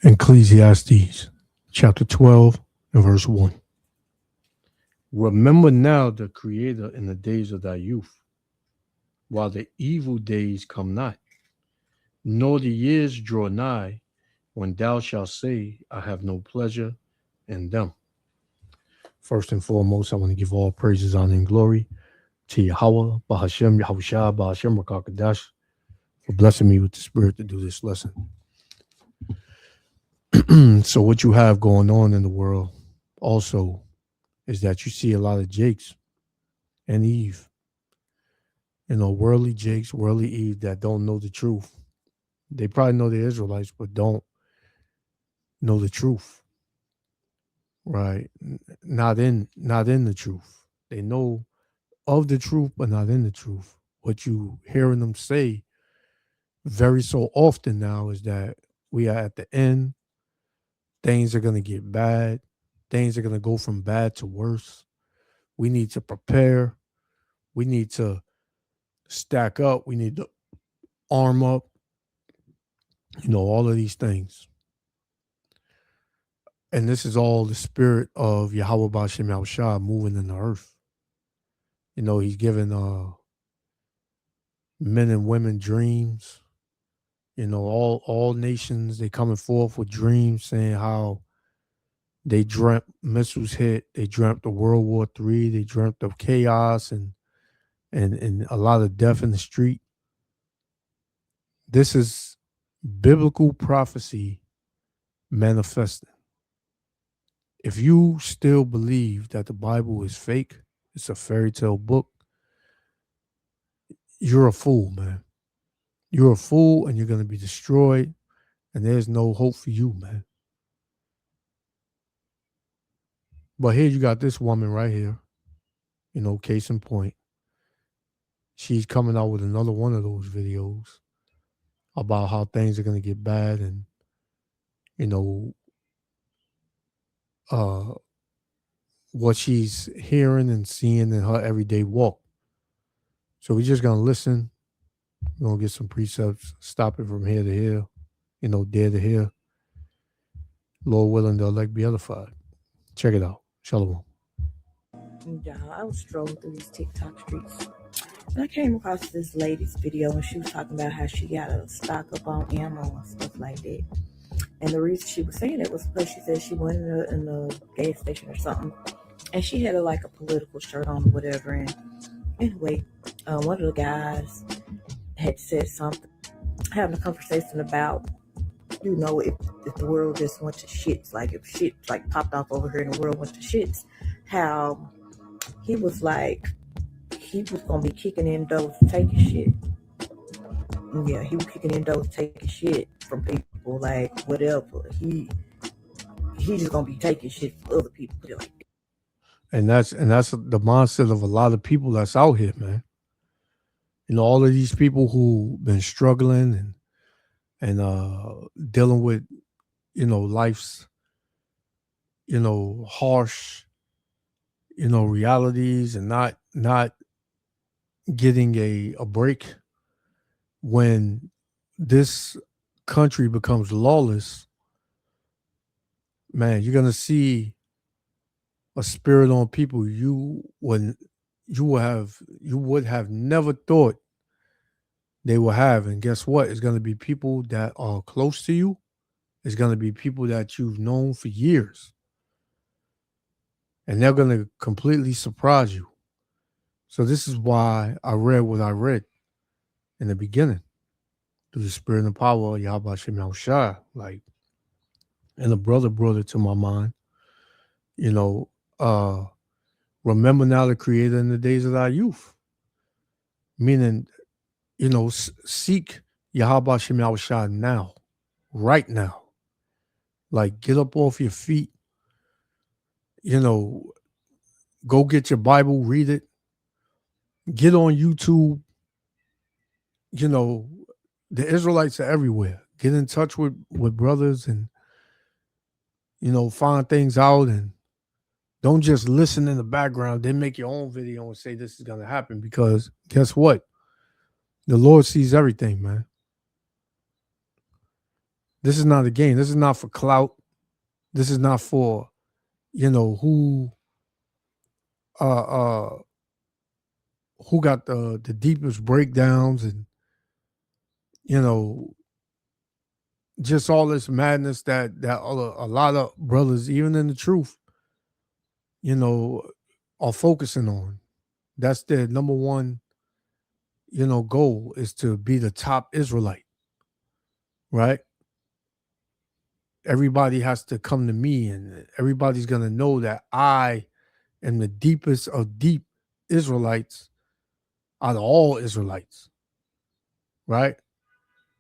Ecclesiastes chapter 12 and verse 1. Remember now the Creator in the days of thy youth, while the evil days come not, nor the years draw nigh, when thou shalt say, I have no pleasure in them. First and foremost, I want to give all praises, honor, and glory to Yahweh, Bahashem, Yahushua, Bahashem, Rakakadash, for blessing me with the spirit to do this lesson. So what you have going on in the world also is that you see a lot of Jakes and Eve, worldly Jakes, worldly Eve that don't know the truth. They probably know they're Israelites, but don't know the truth, right? Not in the truth. They know of the truth, but not in the truth. What you hearing them say very so often now is that we are at the end. Things are going to get bad. Things are going to go from bad to worse. We need to prepare. We need to stack up. We need to arm up. All of these things. And this is all the spirit of Yahweh B'Shem Yahushua moving in the earth. He's giving men and women dreams. All nations, they coming forth with dreams saying how they dreamt missiles hit. They dreamt of World War III. They dreamt of chaos and a lot of death in the street. This is biblical prophecy manifesting. If you still believe that the Bible is fake, it's a fairy tale book, you're a fool, man. You're a fool and you're going to be destroyed, and there's no hope for you, man. But here you got this woman right here, case in point. She's coming out with another one of those videos about how things are going to get bad and, what she's hearing and seeing in her everyday walk. So we're just going to listen. We're going to get some precepts, stop it from here to here, there to here. Lord willing, the elect be edified. Check it out. Shalom. Yeah, I was strolling through these TikTok streets, and I came across this lady's video, and she was talking about how she got to stock up on ammo and stuff like that. And the reason she was saying it was because she said she went in the gas station or something, and she had a political shirt on or whatever. And anyway, one of the guys had said something, having a conversation about, if the world just went to shits, if shit popped off over here and the world went to shits, how he was gonna be kicking in doors taking shit. Yeah, he was kicking in doors taking shit from people, whatever. He just gonna be taking shit from other people. And that's the mindset of a lot of people that's out here, man. All of these people who been struggling and dealing with, life's, harsh, realities, and not getting a break. When this country becomes lawless, man, you're gonna see a spirit on people you would have never thought they will have. And guess what? It's gonna be people that are close to you. It's gonna be people that you've known for years. And they're gonna completely surprise you. So this is why I read what I read in the beginning. Through the spirit and the power of Yahweh Shem Yahushua. And a brother brought it to my mind. Remember now the Creator in the days of thy youth. Meaning, seek Yahweh Shem Yahushua now. Right now. Get up off your feet. Go get your Bible, read it. Get on YouTube. The Israelites are everywhere. Get in touch with brothers and, find things out, and don't just listen in the background, then make your own video and say this is going to happen, because guess what? The Lord sees everything, man. This is not a game. This is not for clout. This is not for, who uh uh who got the deepest breakdowns, and you know just all this madness that a lot of brothers, even in the truth, you know, are focusing on. That's their number one, goal, is to be the top Israelite, right? Everybody has to come to me, and everybody's gonna know that I am the deepest of deep Israelites out of all Israelites, right?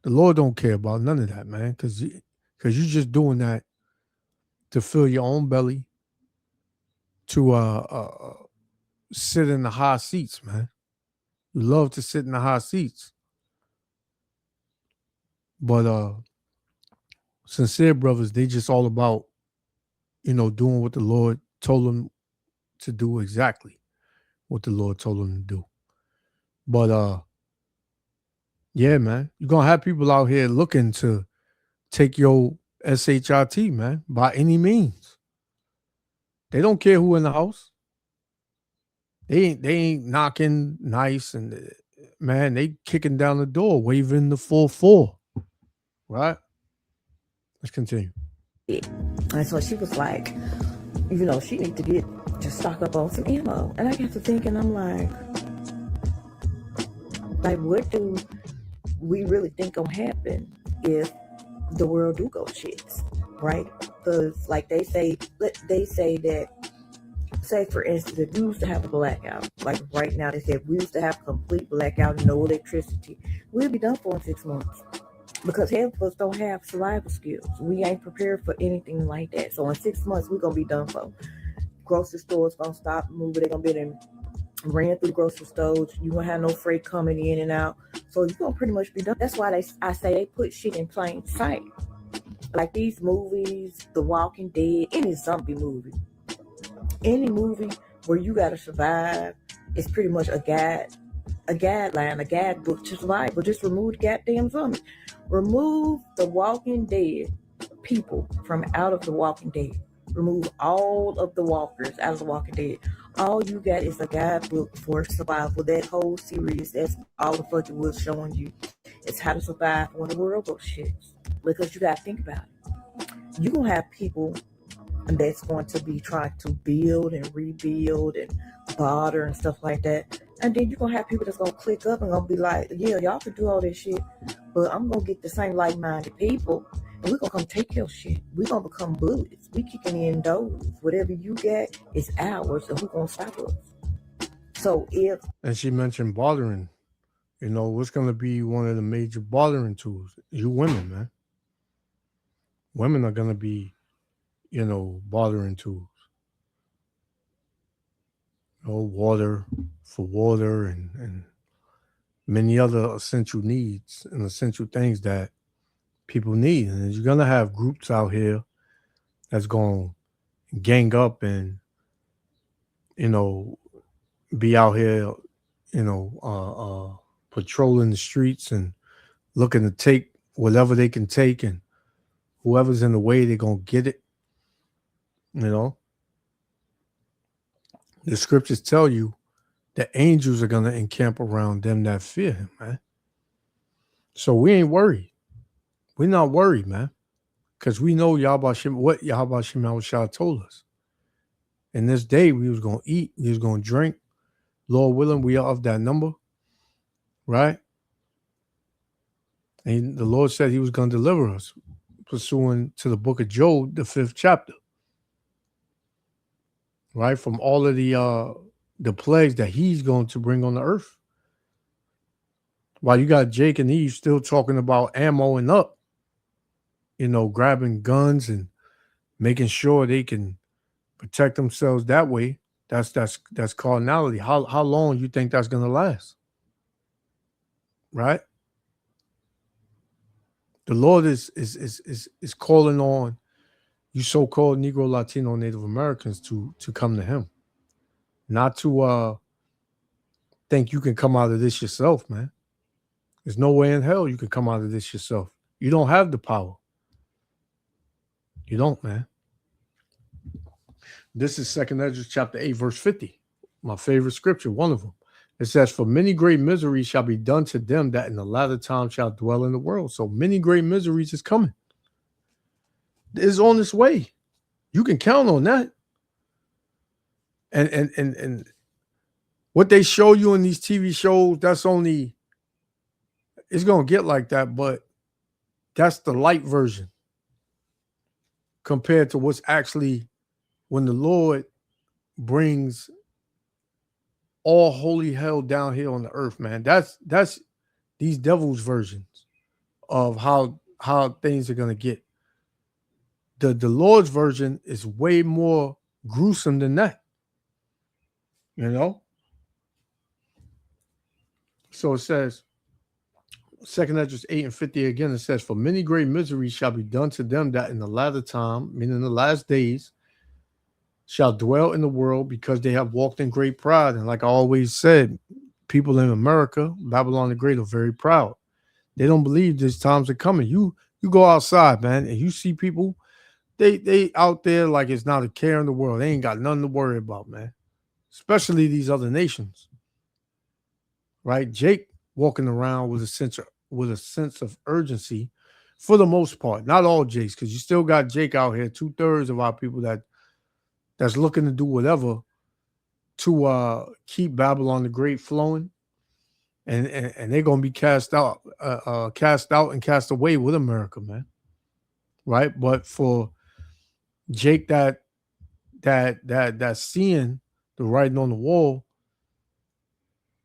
The Lord don't care about none of that, man, because you're just doing that to fill your own belly, to sit in the high seats, man. You love to sit in the high seats, but sincere brothers, they just all about doing what the Lord told them to do, exactly what the Lord told them to do. But yeah, man, you're gonna have people out here looking to take your shit, man, by any means. They don't care who in the house. They ain't knocking nice, and man, they kicking down the door, waving the 4-4. Right? Let's continue. And so she was like, she need to stock up on some ammo. And I got to thinking, I'm like, what do we really think gonna happen if the world do go shits, right? Because like they say that, say for instance, if we used to have a blackout, like right now they said we used to have a complete blackout, no electricity, we'll be done for in 6 months. Because half of us don't have survival skills. We ain't prepared for anything like that. So in 6 months, we're gonna be done for. Grocery stores gonna stop moving. They're gonna be ran through the grocery stores. You won't have no freight coming in and out. So you're gonna pretty much be done. That's why I say they put shit in plain sight. Like these movies, The Walking Dead, any zombie movie, any movie where you gotta survive, it's pretty much a guideline, a guidebook to survive. But just remove the goddamn zombies. Remove the Walking Dead people from out of the Walking Dead. Remove all of the walkers out of the Walking Dead. All you got is a guidebook for survival. That whole series, that's all the fuck it was showing you. It's how to survive when the world goes shit. Because you gotta think about it. You're gonna have people that's going to be trying to build and rebuild and barter and stuff like that. And then you're going to have people that's going to click up and going to be like, yeah, y'all can do all this shit, but I'm going to get the same like-minded people, and we're going to come take your shit. We're going to become bullies. We kicking in doors. Whatever you get is ours, and who's going to stop us? So if... And she mentioned bartering. What's going to be one of the major bartering tools? You women, man. Women are going to be, bartering tools. Water for water, and many other essential needs and essential things that people need. And you're going to have groups out here that's going to gang up and, be out here, patrolling the streets and looking to take whatever they can take, and whoever's in the way, they're going to get it. The scriptures tell you the angels are going to encamp around them that fear him, man. So we ain't worried. We're not worried, man, because we know what Yahweh Shah told us. In this day, we was going to eat, we was going to drink. Lord willing, we are of that number, right? And the Lord said he was going to deliver us, pursuant to the book of Job, the 5th chapter, right? From all of the plagues that he's going to bring on the earth. While you got Jake and Eve still talking about ammoing up, grabbing guns and making sure they can protect themselves that way. That's carnality. How long you think that's gonna last? Right? The Lord is calling on you so-called Negro, Latino, Native Americans to come to him. Not to think you can come out of this yourself, man. There's no way in hell you can come out of this yourself. You don't have the power. You don't, man. This is Second Ezra chapter 8, verse 50. My favorite scripture, one of them. It says, "For many great miseries shall be done to them that in the latter time shall dwell in the world." So many great miseries is coming. It's on its way. You can count on that. And what they show you in these TV shows, that's only, it's gonna get like that, but that's the light version compared to what's actually when the Lord brings all holy hell down here on the earth, man. That's these devils versions of how things are gonna get. The Lord's version is way more gruesome than that. You know? So it says, Second Ezra 8 and 50 again, it says, "For many great miseries shall be done to them that in the latter time, meaning the last days, shall dwell in the world because they have walked in great pride." And like I always said, people in America, Babylon the Great, are very proud. They don't believe these times are coming. You go outside, man, and you see people, they out there like it's not a care in the world. They ain't got nothing to worry about, man. Especially these other nations, right? Jake walking around with a sense of urgency for the most part. Not all Jakes, because you still got Jake out here. 2/3 of our people that's looking to do whatever to keep Babylon the Great flowing, and they're gonna be cast out and cast away with America, man. Right? But for Jake that's seeing the writing on the wall,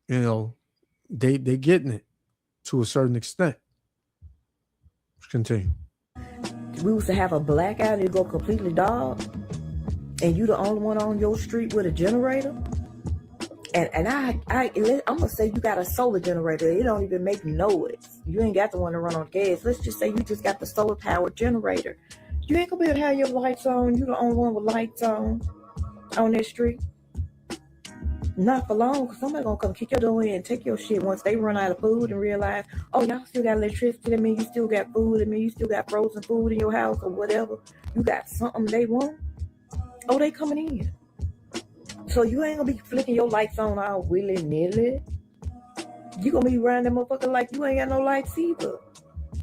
you know, they getting it to a certain extent. Let's continue. We used to have a blackout and it go completely dark, and you the only one on your street with a generator. And I'm gonna say you got a solar generator. It don't even make noise. You ain't got the one to run on gas. Let's just say you just got the solar powered generator. You ain't gonna be able to have your lights on. You the only one with lights on that street. Not for long, because somebody gonna come kick your door in and take your shit once they run out of food and realize, oh, y'all still got electricity. I mean, you still got food. I mean, you still got frozen food in your house or whatever. You got something they want. Oh, they coming in. So you ain't gonna be flicking your lights on all willy-nilly. You gonna be running that motherfucker like you ain't got no lights either.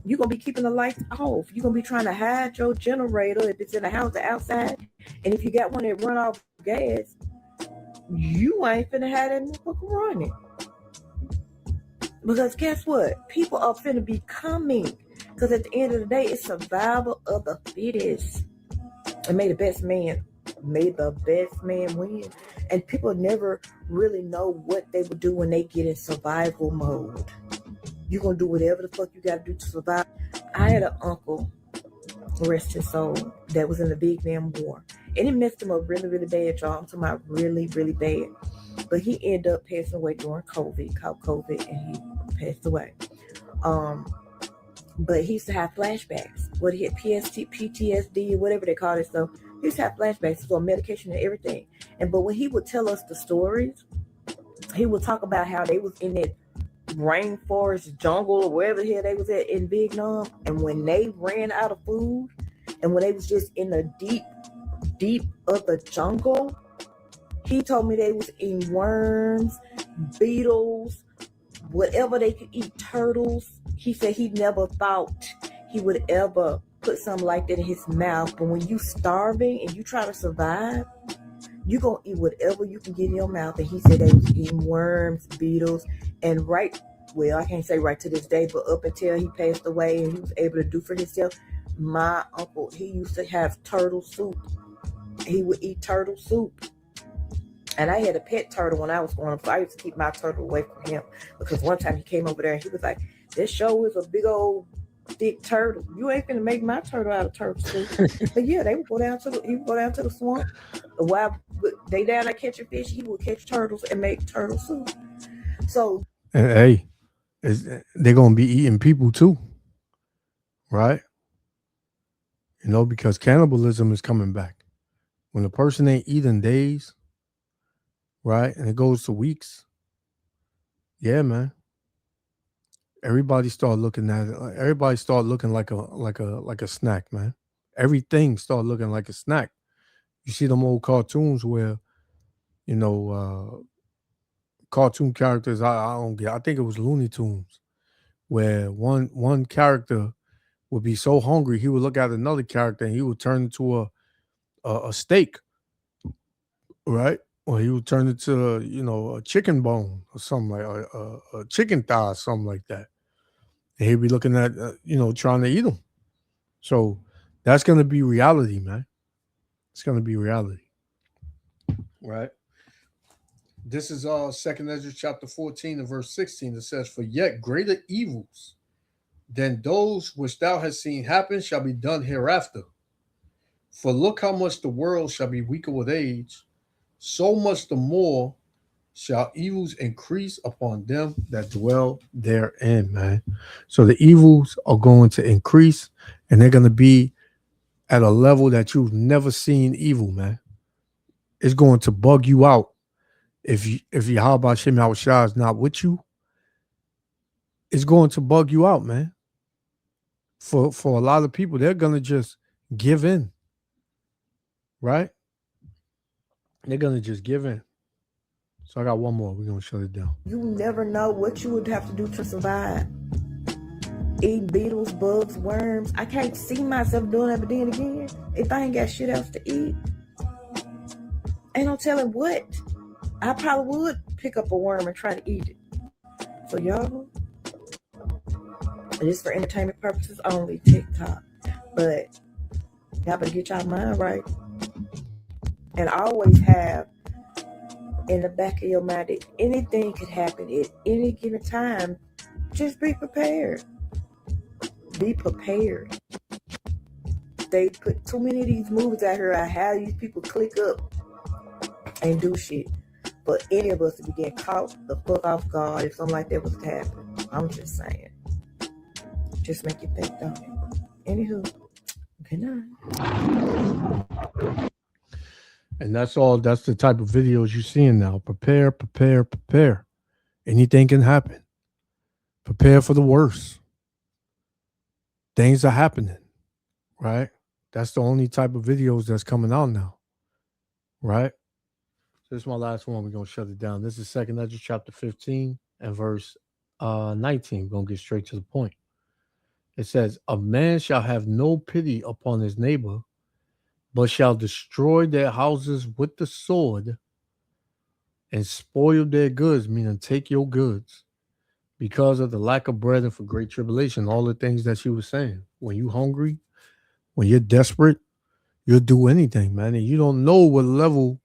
You gonna be keeping the lights off. You gonna be trying to hide your generator if it's in the house or outside. And if you got one that run off gas, you ain't finna have that motherfucker running. Because guess what? People are finna be coming. Because at the end of the day, it's survival of the fittest. And may the best man win. And people never really know what they would do when they get in survival mode. You're going to do whatever the fuck you got to do to survive. I had an uncle, rest his soul, that was in the Vietnam War. And it messed him up really, really bad, y'all. I'm talking about really, really bad. But he ended up passing away during caught COVID, and he passed away. But he used to have flashbacks. What he had PTSD, whatever they call it. So he used to have flashbacks, so medication and everything. But when he would tell us the stories, he would talk about how they was in that rainforest jungle or wherever the hell they was at in Vietnam, and when they ran out of food, and when they was just in the deep of the jungle, he told me they was eating worms, beetles, whatever they could eat, turtles. He said he never thought he would ever put something like that in his mouth. But when you starving and you try to survive, you gonna eat whatever you can get in your mouth. And he said they was eating worms, beetles, and I can't say right to this day, but up until he passed away and he was able to do for himself, my uncle, he used to have turtle soup. He would eat turtle soup. And I had a pet turtle when I was growing up, so I used to keep my turtle away from him. Because one time he came over there and he was like, "This show is a big old thick turtle. You ain't gonna make my turtle out of turtle soup." But yeah, he would go down to the swamp. While they down there catching fish, he would catch turtles and make turtle soup. So, And hey, they're gonna be eating people too, right? You know, because cannibalism is coming back. When a person ain't eating days, right, and it goes to weeks, yeah, man. Everybody start looking like a snack, man. everything start looking like a snack. You see them old cartoons where, you know, cartoon characters. I don't get. I think it was Looney Tunes, where one character would be so hungry he would look at another character and he would turn into a steak, right? Or he would turn into a chicken bone or something like a chicken thigh, or something like that. And he'd be looking at trying to eat them. So that's gonna be reality, man. It's gonna be reality, right? This is Second Ezra chapter 14 and verse 16. It says, "For yet greater evils than those which thou hast seen happen shall be done hereafter. For look how much the world shall be weaker with age, so much the more shall evils increase upon them that dwell therein," man. So the evils are going to increase and they're going to be at a level that you've never seen evil, man. It's going to bug you out. If Yahweh Shem Shah is not with you, it's going to bug you out, man. For a lot of people, they're gonna just give in, right? They're gonna just give in. So I got one more. We're gonna shut it down. You never know what you would have to do to survive. Eat beetles, bugs, worms. I can't see myself doing that, but then again, if I ain't got shit else to eat, ain't no telling what. I probably would pick up a worm and try to eat it. So y'all, it is for entertainment purposes only, TikTok. But y'all better get y'all mind right. And always have in the back of your mind that anything could happen at any given time. Just be prepared. Be prepared. They put too many of these movies out here. I have these people click up and do shit. But any of us to be getting caught the fuck off guard if something like that was to happen. I'm just saying. Just make you think, don't it? Anywho, good night. And that's all. That's the type of videos you're seeing now. Prepare, prepare, prepare. Anything can happen. Prepare for the worst. Things are happening, right? That's the only type of videos that's coming out now, right? So this is my last one. We're gonna shut it down. This is Second Ezra chapter 15 and verse 19. We're gonna get straight to the point. It says, "A man shall have no pity upon his neighbor, but shall destroy their houses with the sword and spoil their goods," meaning take your goods, because of the lack of bread and for great tribulation. All the things that she was saying. When you hungry, when you're desperate, you'll do anything, man. And you don't know what level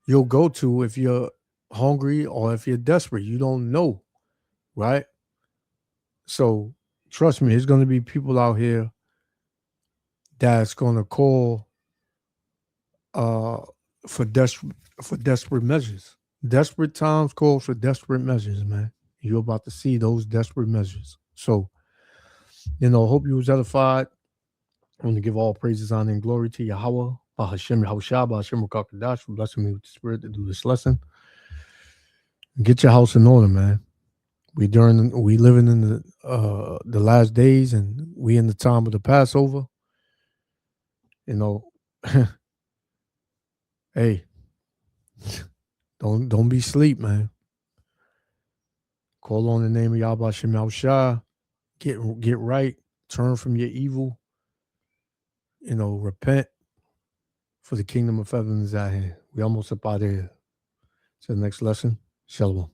you'll go to if you're hungry or if you're desperate. You don't know, right? So trust me, there's going to be people out here that's going to call uh, for desperate measures. Desperate times call for desperate measures, man. You're about to see those desperate measures. So, hope you was edified. I want to give all praises, honor, and glory to Yahweh, Bahashem Yahushua, Bahashem Rakakadash, for blessing me with the spirit to do this lesson. Get your house in order, man. We living in the last days, and we in the time of the Passover. Hey, don't be asleep, man. Call on the name of Yahweh Shem Yahushua. Get right. Turn from your evil. Repent, for the kingdom of heaven is at hand. We almost up out of here. To the next lesson. Shalom.